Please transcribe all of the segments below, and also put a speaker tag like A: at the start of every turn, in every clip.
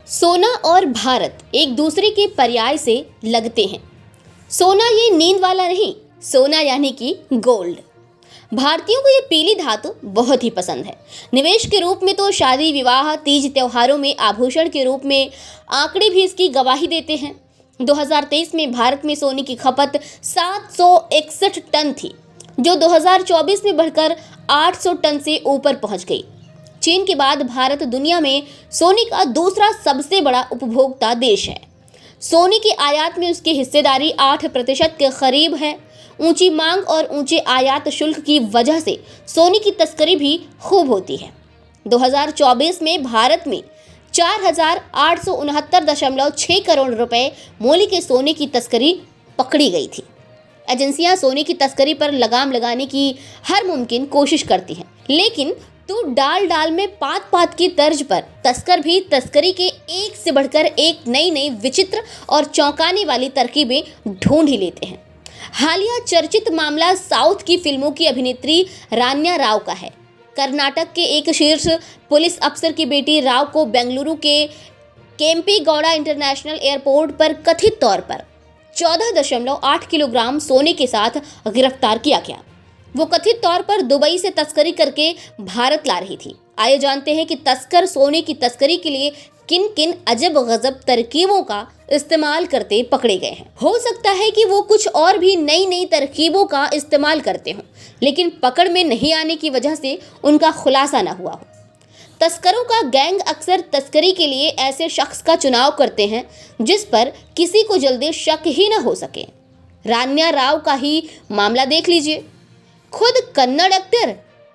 A: सोना और भारत एक दूसरे के पर्याय से लगते हैं। सोना ये नींद वाला नहीं, सोना यानी कि गोल्ड। भारतीयों को ये पीली धातु बहुत ही पसंद है। निवेश के रूप में तो शादी विवाह तीज त्योहारों में, आभूषण के रूप में आंकड़े भी इसकी गवाही देते हैं। 2023 में भारत में सोने की खपत 761 टन थी, जो 2024 में बढ़कर 800 टन से ऊपर पहुंच गई। चीन के बाद भारत दुनिया में सोने का दूसरा सबसे बड़ा उपभोक्ता देश है। सोने की आयात में उसकी हिस्सेदारी 8% के करीब है। ऊंची मांग और ऊंचे आयात शुल्क की वजह से सोने की तस्करी भी खूब होती है। 2024 में भारत में 4,869.6 करोड़ रुपए मूल्य के सोने की तस्करी पकड़ी गई थी। एजेंसियां सोने की तस्करी पर लगाम लगाने की हर मुमकिन कोशिश करती हैं, लेकिन तो डाल डाल में पात पात की तर्ज पर तस्कर भी तस्करी के एक से बढ़कर एक नई नई विचित्र और चौंकाने वाली तरकीबें ढूंढ ही लेते हैं। हालिया चर्चित मामला साउथ की फिल्मों की अभिनेत्री रान्या राव का है। कर्नाटक के एक शीर्ष पुलिस अफसर की बेटी राव को बेंगलुरु के केम्पीगौड़ा इंटरनेशनल एयरपोर्ट पर कथित तौर पर 14.8 किलोग्राम सोने के साथ गिरफ्तार किया गया। वो कथित तौर पर दुबई से तस्करी करके भारत ला रही थी। आइए जानते हैं कि तस्कर सोने की तस्करी के लिए किन किन अजब गजब तरकीबों का इस्तेमाल करते पकड़े गए हैं। हो सकता है कि वो कुछ और भी नई नई तरकीबों का इस्तेमाल करते हों, लेकिन पकड़ में नहीं आने की वजह से उनका खुलासा न हुआ हो। तस्करों का गैंग अक्सर तस्करी के लिए ऐसे शख्स का चुनाव करते हैं जिस पर किसी को जल्दी शक ही न हो सके। रान्या राव का ही मामला देख लीजिए। खुद कन्नड़ एक्टर,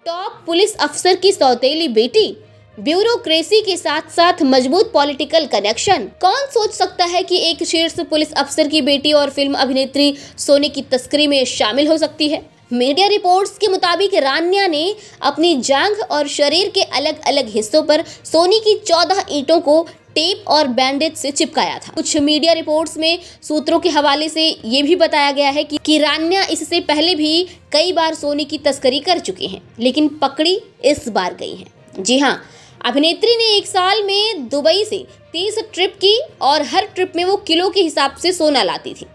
A: टॉप पुलिस अफसर की सौतेली बेटी, ब्यूरोक्रेसी के साथ साथ मजबूत पॉलिटिकल कनेक्शन। कौन सोच सकता है कि एक शीर्ष पुलिस अफसर की बेटी और फिल्म अभिनेत्री सोने की तस्करी में शामिल हो सकती है। मीडिया रिपोर्ट्स के मुताबिक रान्या ने अपनी जांघ और शरीर के अलग अलग हिस्सों पर सोने की 14 ईंटों को टेप और बैंडेज से चिपकाया था। कुछ मीडिया रिपोर्ट्स में सूत्रों के हवाले से ये भी बताया गया है कि रान्या इससे पहले भी कई बार सोने की तस्करी कर चुकी हैं, लेकिन पकड़ी इस बार गई हैं। जी हाँ, अभिनेत्री ने एक साल में दुबई से 30 ट्रिप की और हर ट्रिप में वो किलो के हिसाब से सोना लाती थी।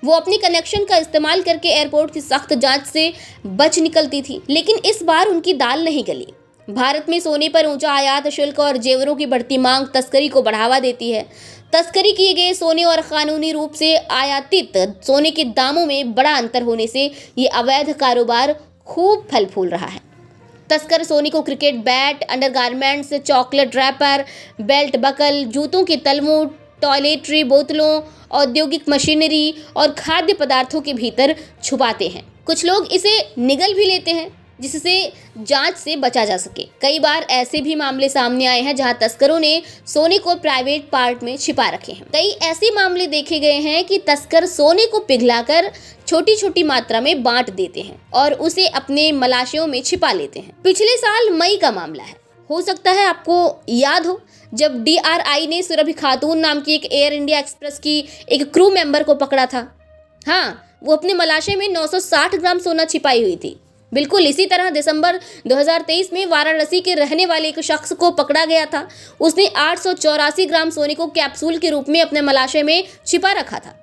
A: वो अपने कनेक्शन का इस्तेमाल करके एयरपोर्ट की सख्त जांच से बच निकलती थी, लेकिन इस बार उनकी दाल नहीं गली। भारत में सोने पर ऊंचा आयात शुल्क और जेवरों की बढ़ती मांग तस्करी को बढ़ावा देती है। तस्करी किए गए सोने और कानूनी रूप से आयातित सोने के दामों में बड़ा अंतर होने से ये अवैध कारोबार खूब फल फूल रहा है। तस्कर सोने को cricket bat, undergarments, chocolate wrapper, belt buckle, जूतों के तलवों, टॉयलेटरी बोतलों, औद्योगिक मशीनरी और खाद्य पदार्थों के भीतर छुपाते हैं। कुछ लोग इसे निगल भी लेते हैं जिससे जांच से बचा जा सके। कई बार ऐसे भी मामले सामने आए हैं जहां तस्करों ने सोने को प्राइवेट पार्ट में छिपा रखे हैं। कई ऐसे मामले देखे गए हैं कि तस्कर सोने को पिघलाकर छोटी छोटी मात्रा में बांट देते हैं और उसे अपने मलाशियों में छिपा लेते हैं। पिछले साल मई का मामला है, हो सकता है आपको याद हो, जब DRI ने सुरभि खातून नाम की एक एयर इंडिया एक्सप्रेस की एक क्रू मेंबर को पकड़ा था। हाँ, वो अपने मलाशे में 960 ग्राम सोना छिपाई हुई थी। बिल्कुल इसी तरह दिसंबर 2023 में वाराणसी के रहने वाले एक शख्स को पकड़ा गया था। उसने 884 ग्राम सोने को कैप्सूल के रूप में अपने मलाशे में छिपा रखा था।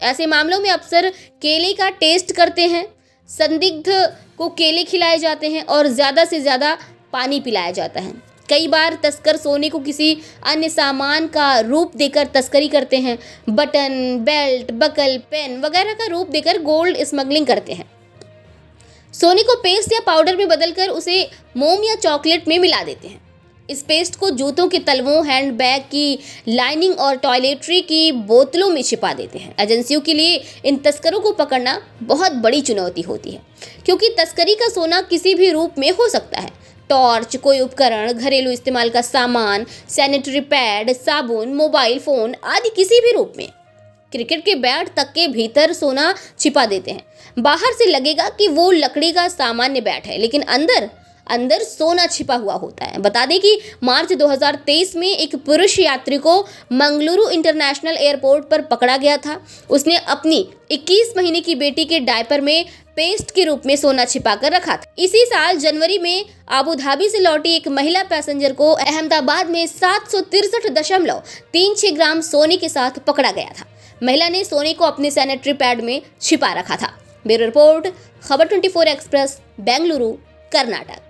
A: ऐसे मामलों में अफसर केले का टेस्ट करते हैं, संदिग्ध को केले खिलाए जाते हैं और ज़्यादा से ज़्यादा पानी पिलाया जाता है। कई बार तस्कर सोने को किसी अन्य सामान का रूप देकर तस्करी करते हैं। बटन, बेल्ट, बकल, पेन वगैरह का रूप देकर गोल्ड स्मगलिंग करते हैं। सोने को पेस्ट या पाउडर में बदलकर उसे मोम या चॉकलेट में मिला देते हैं। इस पेस्ट को जूतों के तलवों, हैंडबैग की लाइनिंग और टॉयलेटरी की बोतलों में छिपा देते हैं। एजेंसियों के लिए इन तस्करों को पकड़ना बहुत बड़ी चुनौती होती है, क्योंकि तस्करी का सोना किसी भी रूप में हो सकता है। टॉर्च, कोई उपकरण, घरेलू इस्तेमाल का सामान, सैनिटरी पैड, साबुन, मोबाइल फ़ोन आदि किसी भी रूप में। क्रिकेट के बैट तक के भीतर सोना छिपा देते हैं। बाहर से लगेगा कि वो लकड़ी का सामान्य बैट है, लेकिन अंदर अंदर सोना छिपा हुआ होता है। बता दें कि मार्च 2023 में एक पुरुष यात्री को मंगलुरु इंटरनेशनल एयरपोर्ट पर पकड़ा गया था। उसने अपनी 21 महीने की बेटी के डायपर में पेस्ट के रूप में सोना छिपाकर रखा था। इसी साल जनवरी में अबू धाबी से लौटी एक महिला पैसेंजर को अहमदाबाद में 763.36 ग्राम सोने के साथ पकड़ा गया था। महिला ने सोने को अपने सैनिटरी पैड में छिपा रखा था। ब्यूरो रिपोर्ट, खबर 24 एक्सप्रेस, बेंगलुरु, कर्नाटक।